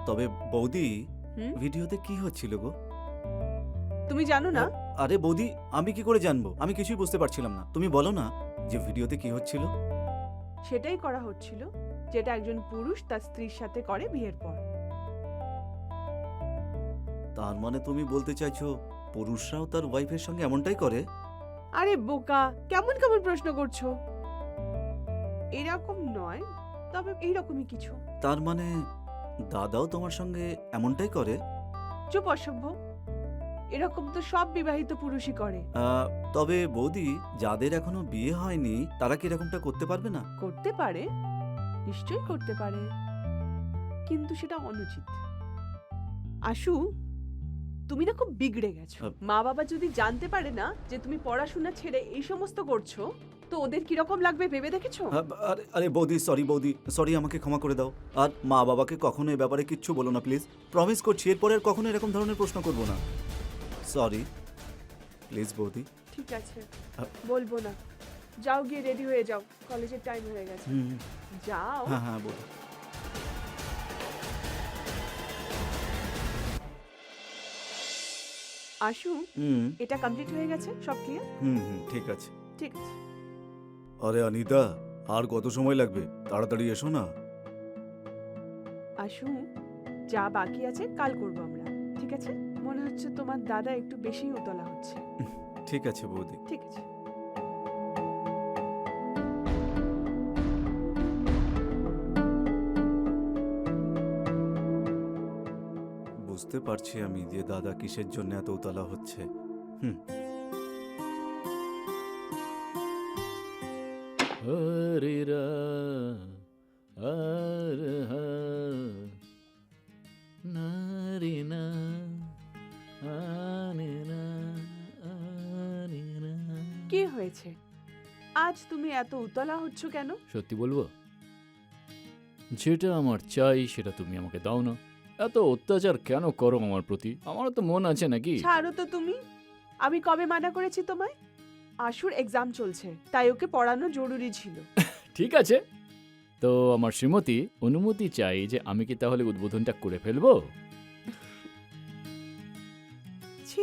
তবে বৌদি, হুম? ভিডিওতে কি হচ্ছিল গো? তুমি জানো না? আরে বৌদি, আমি কি করে জানবো? আমি কিছুই বুঝতে পারছিলাম না। তুমি বলো না যে ভিডিওতে কি হচ্ছিল। সেটাই করা হচ্ছিল যেটা একজন পুরুষ তার স্ত্রীর সাথে করে বিয়ের পর। তার মানে তুমি বলতে চাইছো পুরুষরাও তার ওয়াইফের সঙ্গে এমনটাই করে? আরে বোকা, কেমন কেমন প্রশ্ন করছো? এরকম নয়, তবে এইরকমই কিছু। তার মানে দাদাও তোমার সঙ্গে এমনটাই করে? চুপ অসভ্য, এরকম তো সব বিবাহিত পুরুষই করে। তবে বৌদি, যাদের এখনো বিয়ে হয়নি তারা কি এরকমটা করতে পারবে না? করতে পারে, নিশ্চয়ই করতে পারে, কিন্তু সেটা অনুচিত। আশু, তুমি না খুব বিগড়ে গেছো। মা বাবা যদি জানতে পারে না যে তুমি পড়াশোনা ছেড়ে এই সমস্ত করছো, তো ওদের কিরকম লাগবে ভেবে দেখেছো? আরে আরে বৌদি, বৌদি সরি, আমাকে ক্ষমা করে দাও। আর মা বাবাকে কখনো এ ব্যাপারে কিচ্ছু বলো না প্লিজ। প্রমিস করছি এরপরে আর কখনো এরকম ধরনের প্রশ্ন করবো না। সরি প্লিজ বৌদি। ঠিক আছে, আ- বলবো না। যাও, গিয়ে রেডি হয়ে যাও, কলেজের টাইম হয়ে গেছে। হুম, যাও। হ্যাঁ হ্যাঁ বৌদি। আশু, হুম এটা কমপ্লিট হয়ে গেছে, সব ক্লিয়ার? হুম হুম, ঠিক আছে। ঠিক আছে। আরে অনিতা, আর কত সময় লাগবে? তাড়াতাড়ি এসো না। আশু, যা বাকি আছে কাল করবো আমরা, ঠিক আছে? মনে হচ্ছে তোমার দাদা একটু বেশি উতলা হচ্ছে। ঠিক আছে বৌদি। ঠিক আছে। বুঝতে পারছি আমি যে দাদা কিসের জন্য এত উতলা হচ্ছে। হুম। হরে রা, আর হা, না রে না, আনে না, আনে না। কি হয়েছে? আজ তুমি এত উতলা হচ্ছ কেন? সত্যি বলবো, যেটা আমার চাই সেটা তুমি আমাকে দাও না। এত অত্যাচার কেন করো আমার প্রতি? আমারও তো মন আছে নাকি? ছাড়ো তো তুমি। আমি কবে মানা করেছি তোমায়? আশুর এক্সাম চলছে, তাই ওকে পড়ানো জরুরি ছিল। ঠিক আছে, তো আমার শ্রীমতী অনুমতি চাই যে আমি কি তাহলে উদ্বোধনটা করে ফেলবো? ছি,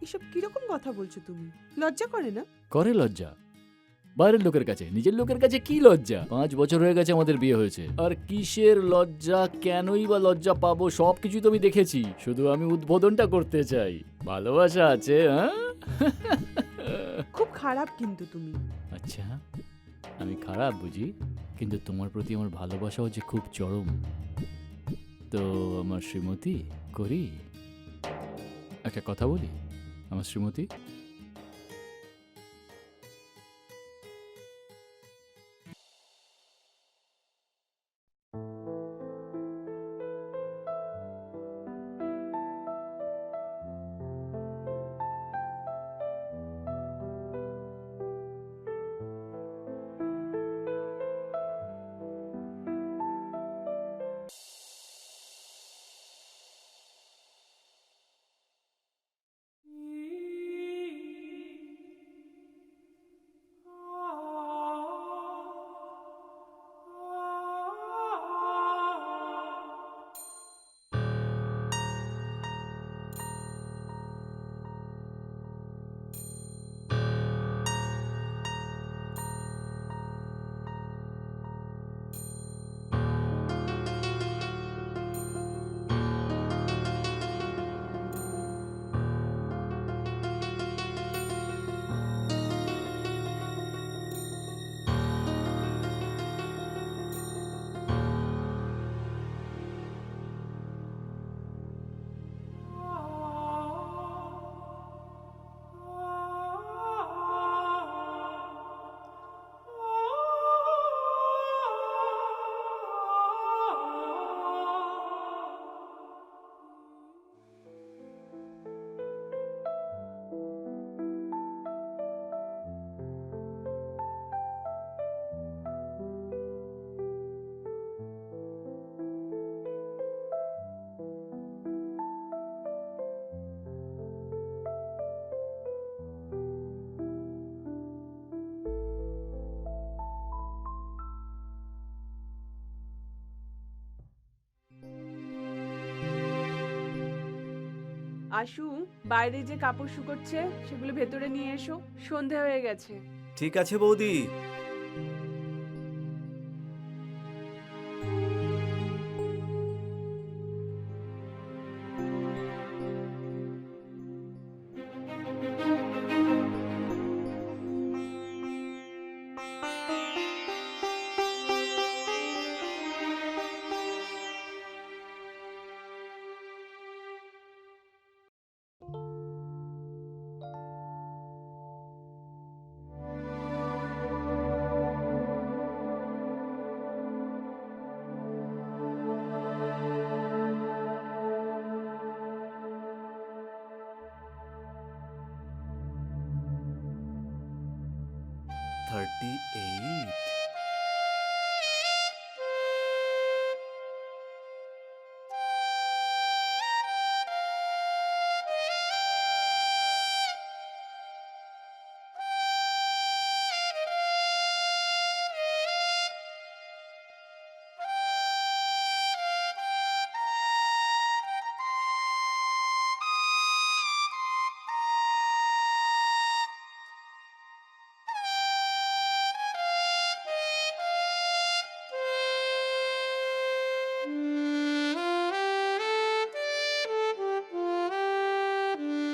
এসব কিরকম কথা বলছো তুমি? লজ্জা করে না? করে লজ্জা? বাইরের লোকের কাছে, নিজের লোকের কাছে কি লজ্জা? 5 বছর হয়ে গেছে আমাদের বিয়ে হয়েছে, আর কিসের লজ্জা? কেনই বা লজ্জা পাবো? সবকিছু তো আমি দেখেছি, শুধু আমি উদ্বোধনটা করতে চাই। ভালোবাসা আছে, হ্যাঁ? খুব খারাপ কিন্তু তুমি। আচ্ছা, আমি খারাপ বুঝি, কিন্তু তোমার প্রতি আমার ভালোবাসাও যে খুব চরম। তো আমার শ্রীমতী, করি একটা কথা বলি আমার শ্রীমতী। আশু, বাইরে যে কাপড় শুকোচ্ছে সেগুলো ভেতরে নিয়ে এসো, সন্ধে হয়ে গেছে। ঠিক আছে বৌদি। Thirty eight.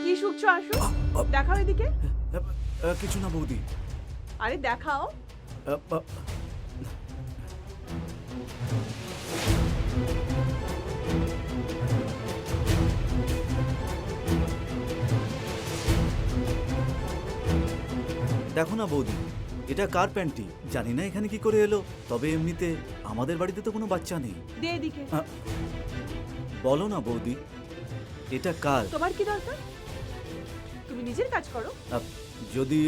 কি শুকছো আশু? দেখাও এদিকে। কিছু না বৌদি। আরে দেখাও। আ, আ, দেখো না বৌদি, এটা কার প্যান্টি জানি না এখানে কি করে এলো। তবে এমনিতে আমাদের বাড়িতে তো কোনো বাচ্চা নেই। দে এদিকে। বলো না বৌদি, এটা কার? তোমার কি দরকার? তুমি নিজের কাজ করো। যদি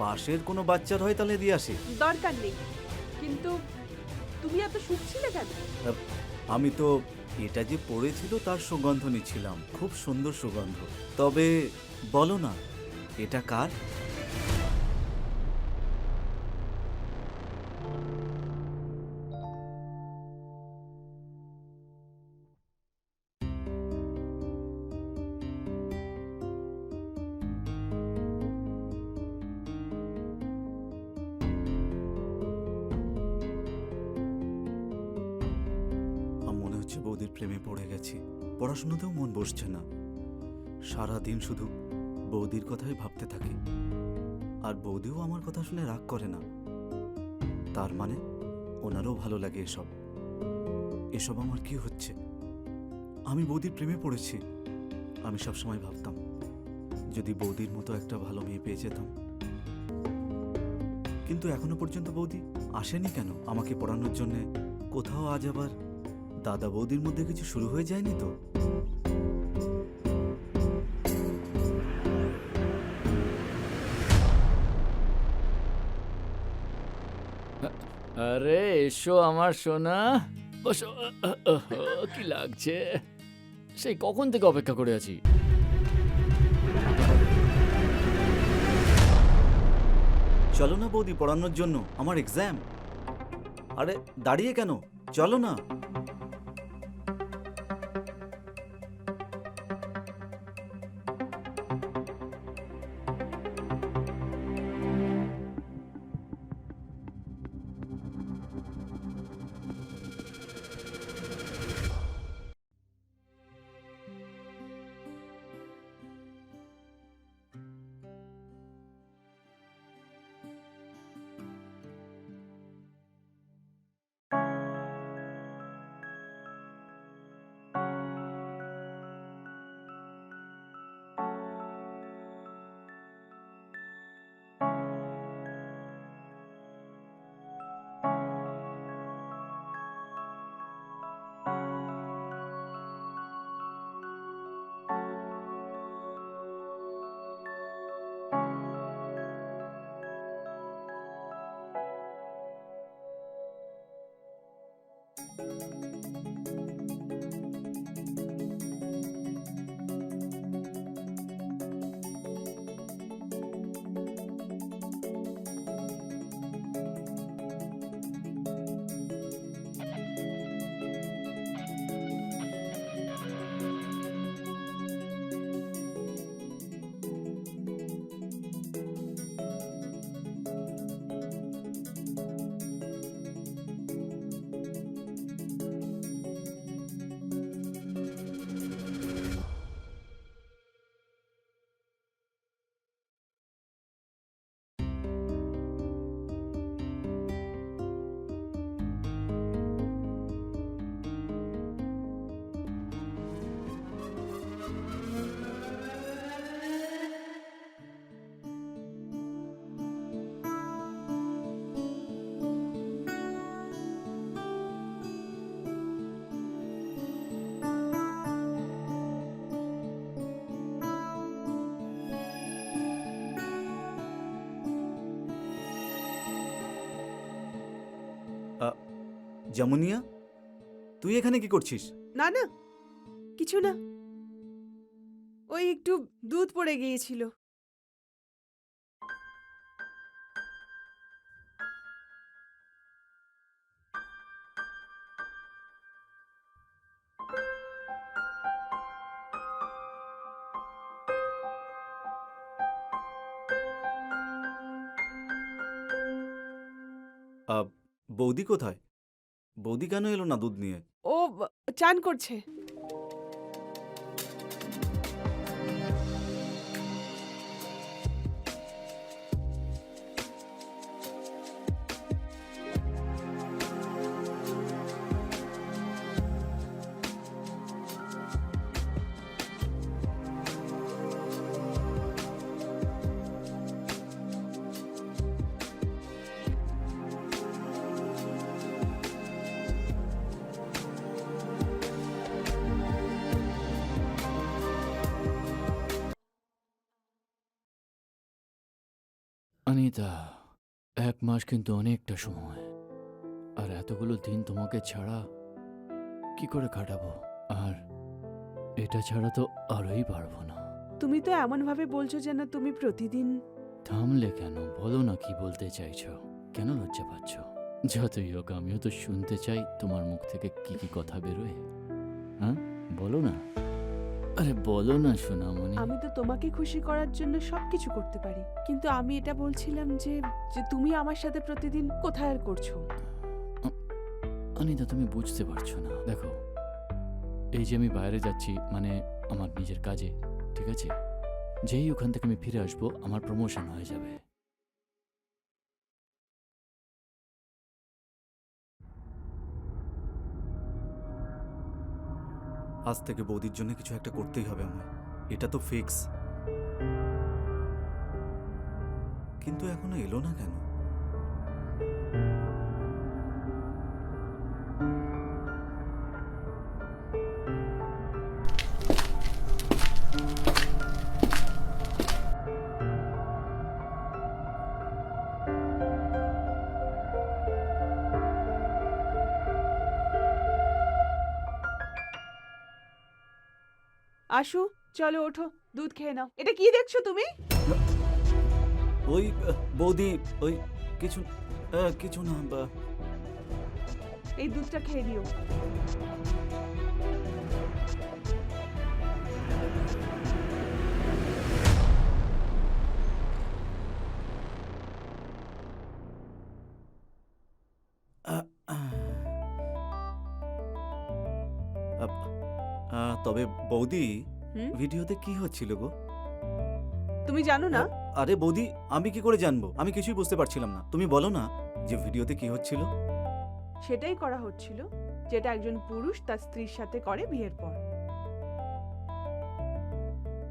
পাশের কোনো বাচ্চার হয় তাহলে দিয়ে আসি। দরকার নেই। কিন্তু তুমি এত শুকছিলে কেন? আমি তো এটা যে পড়েছিল তার সুগন্ধ নিচ্ছিলাম, খুব সুন্দর সুগন্ধ। তবে বলো না, এটা কার? মনে হচ্ছে বৌদির প্রেমে পড়ে গেছি। পড়াশোনাতেও মন বসছে না, সারা দিন শুধু বৌদির কথাই ভাবতে থাকি। আর বৌদিও আমার কথা শুনে রাগ করে না। তার মানে ওনারও ভালো লাগে এসব। এসব আমার কি হচ্ছে? আমি বৌদির প্রেমে পড়েছি। আমি সবসময় ভাবতাম যদি বৌদির মতো একটা ভালো মেয়ে পেয়ে যেতাম। কিন্তু এখনো পর্যন্ত বৌদি আসেনি কেন আমাকে পড়ানোর জন্যে? কোথাও আজ আবার দাদা বৌদির মধ্যে কিছু শুরু হয়ে যায়নি তো? আরে এসো আমার সোনা, বসো। কি লাগছে? সেই কখন থেকে অপেক্ষা করে আছি। চলো না বৌদি, পড়ানোর জন্য, আমার এক্সাম। আরে দাঁড়িয়ে কেন, চলো না। জামুনিয়া, তুই এখানে কি করছিস? না না, কিছু না, ওই একটু দুধ পড়ে গিয়েছিল। আহ, বৌদি কোথায়? বৌদি কেন এলো না দুধ নিয়ে? ও চান করছে। অনিতা, 1 মাস কিন্তু অনেকটা সময়। আর এতগুলো দিন তোমাকে ছাড়া কি করে কাটাবো? আর এটা ছাড়া তো আরোই পারবো না। তুমি তো এমন ভাবে বলছো যেন তুমি প্রতিদিন। থামলে কেন? বলো না কি বলতে চাইছো। কেন লজ্জা পাচ্ছ? যতই হোক আমিও তো শুনতে চাই তোমার মুখ থেকে কি কি কথা বেরোয়। হ্যাঁ, বলো না। আরে বলো না সোনামণি। আমি তো তোমাকে খুশি করার জন্য সবকিছু করতে পারি, কিন্তু আমি এটা বলছিলাম যে যে তুমি আমার সাথে প্রতিদিন কোথায় আর করছো। অনিতা, তুমি বুঝতে পারছো না। দেখো, এই যে আমি বাইরে যাচ্ছি, মানে আমার নিজের কাজে, ঠিক আছে? যেই ওখান থেকে আমি ফিরে আসবো আমার প্রমোশন হয়ে যাবে। আজ থেকে বৌদির জন্য কিছু একটা করতেই হবে আমার, এটা তো ফিক্স। কিন্তু এখনো এলো না কেন? আশু, চলো ওঠো, দুধ খেয়ে নাও। এটা কি দেখছো তুমি? ওই বৌদি, ওই কিছু কিছু না এই দুধটা খেয়ে নিও। আহ, আহ, তবে বৌদি, হুম? ভিডিওতে কি হচ্ছিল গো? তুমি জানো না? আরে বৌদি, আমি কি করে জানবো? আমি কিছুই বুঝতে পারছিলাম না। তুমি বলো না যে ভিডিওতে কি হচ্ছিল। সেটাই করা হচ্ছিল যেটা একজন পুরুষ তার স্ত্রীর সাথে করে বিয়ের পর।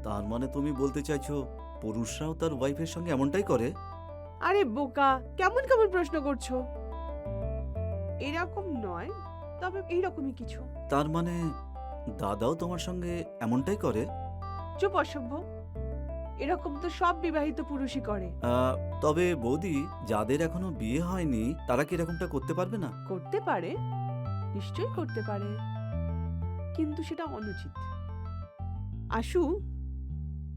তার মানে তুমি বলতে চাইছো পুরুষরাও তার ওয়াইফের সঙ্গে এমনটাই করে? আরে বোকা, কেমন কেমন প্রশ্ন করছো? এরকম নয়, তবে এইরকমই কিছু। তার মানে দাদাও তোমার সঙ্গে এমনটাই করে? চুপ অসভ্য, এরকম তো সব বিবাহিত পুরুষই করে। তবে বৌদি, যাদের এখনো বিয়ে হয়নি তারা কি এরকমটা করতে পারবে না? করতে পারে, নিশ্চয়ই করতে পারে, কিন্তু সেটা অনুচিত। আশু,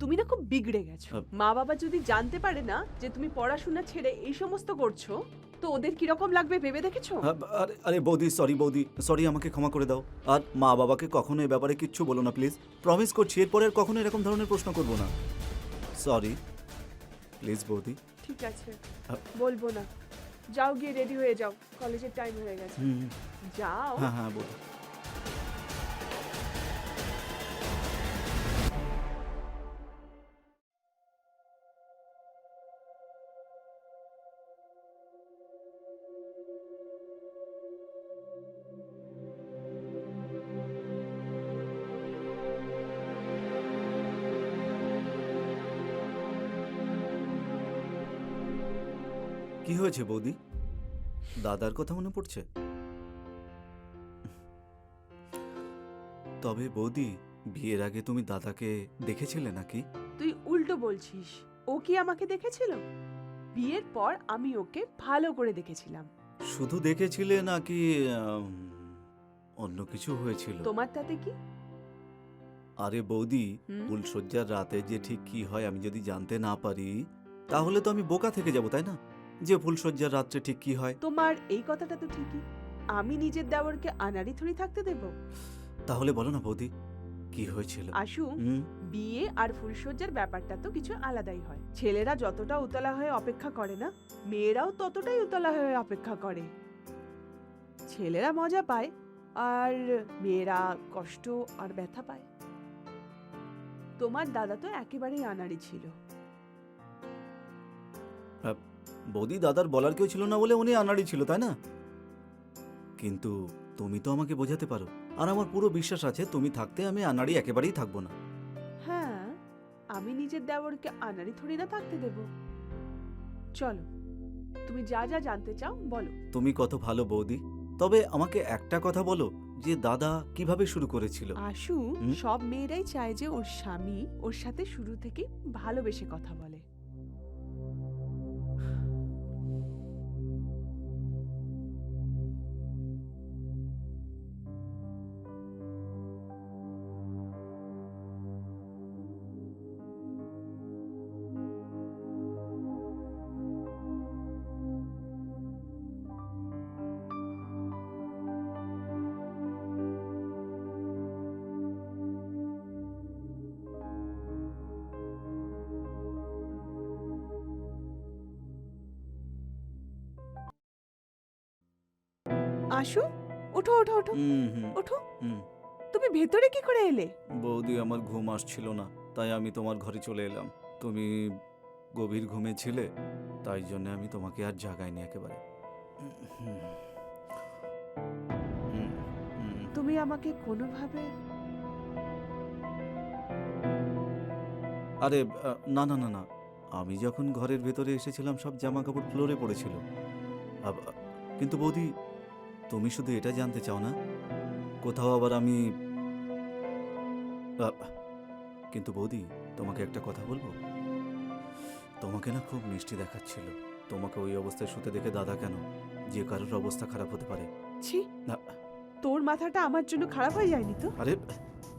তুমি না খুব বিগড়ে গেছো। মা বাবা যদি জানতে পারে না যে তুমি পড়াশোনা ছেড়ে এই সমস্ত করছো, তো ওদের কিরকম লাগবে ভেবে দেখেছো? আরে আরে বৌদি, সরি বৌদি, সরি, আমাকে ক্ষমা করে দাও। আর মা বাবাকে কখনো এ ব্যাপারে কিচ্ছু বলো না প্লিজ। প্রমিস করছি এরপরে আর কখনো এরকম ধরনের প্রশ্ন করবো না। সরি প্লিজ বৌদি। ঠিক আছে, আ- বলবো না। যাও, গিয়ে রেডি হয়ে যাও, কলেজের টাইম হয়ে গেছে। হুম, যাও। হ্যাঁ হ্যাঁ বৌদি। কি হয়েছে বৌদি? দাদার কথা মনে পড়ছে? তবে বৌদি, বিয়ের আগে তুমি দাদাকে দেখেছিলে নাকি? তুই উল্টো বলছিস। ও কি আমাকে দেখেছিল? বিয়ের পর আমি ওকে ভালো করে দেখেছিলাম। শুধু দেখেছিলে নাকি অন্য কিছু হয়েছিল? তোমার তাতে কি? আরে বৌদি, হুম? ফুলশয্যার রাতে যে ঠিক কি হয় আমি যদি জানতে না পারি, তাহলে তো আমি বোকা থেকে যাব, তাই না? যে ফুলশয্যার রাত্রে ঠিক কি হয়। তোমার এই কথাটা তো ঠিকই। আমি নিজের দেওরকে আনাড়ি থুড়ি থাকতে দেব? তাহলে বলো না বৌদি, কি হয়েছিল? আশু, হুম? বিয়ে আর ফুলশয্যার ব্যাপারটা তো কিছু আলাদাই হয়। ছেলেরা যতটা উতলা হয়ে অপেক্ষা করে না, মেয়েরাও ততটাই উতলা হয়ে অপেক্ষা করে। ছেলেরা মজা পায় আর মেয়েরা কষ্ট আর ব্যথা পায়। তোমার দাদা তো একেবারেই আনাড়ি ছিল। বৌদি, দাদার বলার কেউ ছিল না বলে উনি আনাড়ি ছিল, তাই না? কিন্তু তুমি তো আমাকে বোঝাতে পারো, আর আমার পুরো বিশ্বাস আছে তুমি থাকতে আমি আনাড়ি একেবারেই থাকবো না। হ্যাঁ, আমি নিজের দেওরকে আনাড়ি থুড়ি না থাকতে দেব। চলো, তুমি যা যা জানতে চাও বলো। তুমি কত ভালো বৌদি। তবে আমাকে একটা কথা বলো, যে দাদা কিভাবে শুরু করেছিল? আশু, হুম? সব মেয়েরাই চায় যে ওর স্বামী ওর সাথে শুরু থেকে ভালোবেসে কথা বলে। আশু, ওঠো ওঠো ওঠো হুম হুম ওঠো। হুম। তুমি ভেতরে কি করে এলে? বৌদি, আমার ঘুম আসছিল না, তাই আমি তোমার ঘরে চলে এলাম। তুমি গভীর ঘুমে ছিলে, তাই জন্য আমি তোমাকে আর জাগাইনি একেবারে। হুম, হুম, হুম। তুমি আমাকে কোনোভাবে... আরে না না না না, আমি যখন ঘরের ভেতরে এসেছিলাম সব জামা কাপড় ফ্লোরে পড়েছিল। আব- কিন্তু বৌদি, তুমি শুধু এটা জানতে চাও না কোথাও আবার আমি... আ, কিন্তু বৌদি, তোমাকে একটা কথা বলবো। তোমাকে না খুব মিষ্টি দেখাচ্ছিল। তোমাকে ওই অবস্থায় শুতে দেখে দাদা কেন, যে কারোর অবস্থা খারাপ হতে পারে। ছি, না, তোর মাথাটা আমার জন্য খারাপ হয়ে যায়নি তো? আরে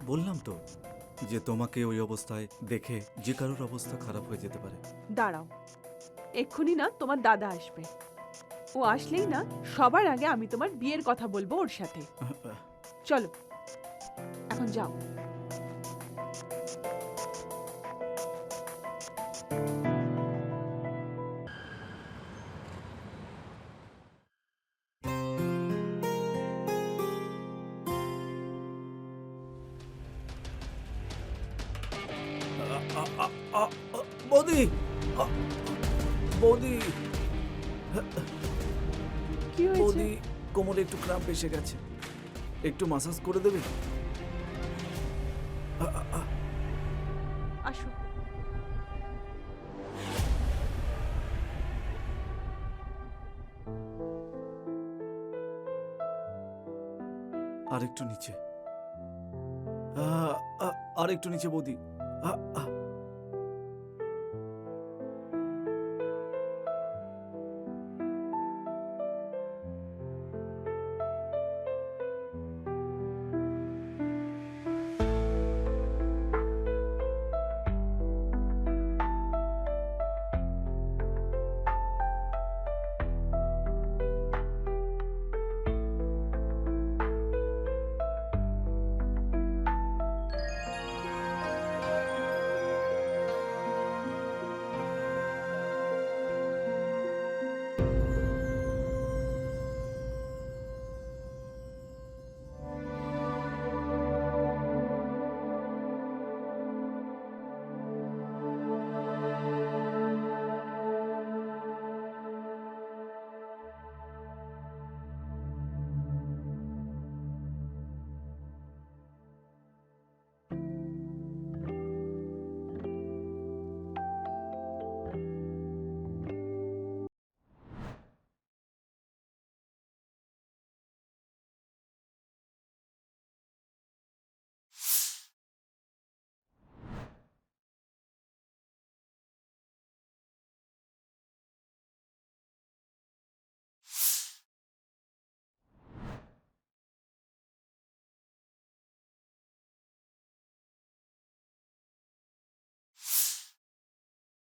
বললাম তো যে তোমাকে ওই অবস্থায় দেখে যে কারোর অবস্থা খারাপ হয়ে যেতে পারে। দাঁড়াও, এক্ষুনি না তোমার দাদা আসবে। ও আসলেই না সবার আগে আমি তোমার বিয়ের কথা বলবো ওর সাথে। চলো, এখন যাও। বৌদি, আ, বৌদি, কি হয়েছে? বৌদি, কোমরে একটু ক্রাম্প এসে গেছে, একটু মাসাজ করে দেবে? আসো। আর একটু নিচে, আর একটু নিচে বৌদি। আ, আ,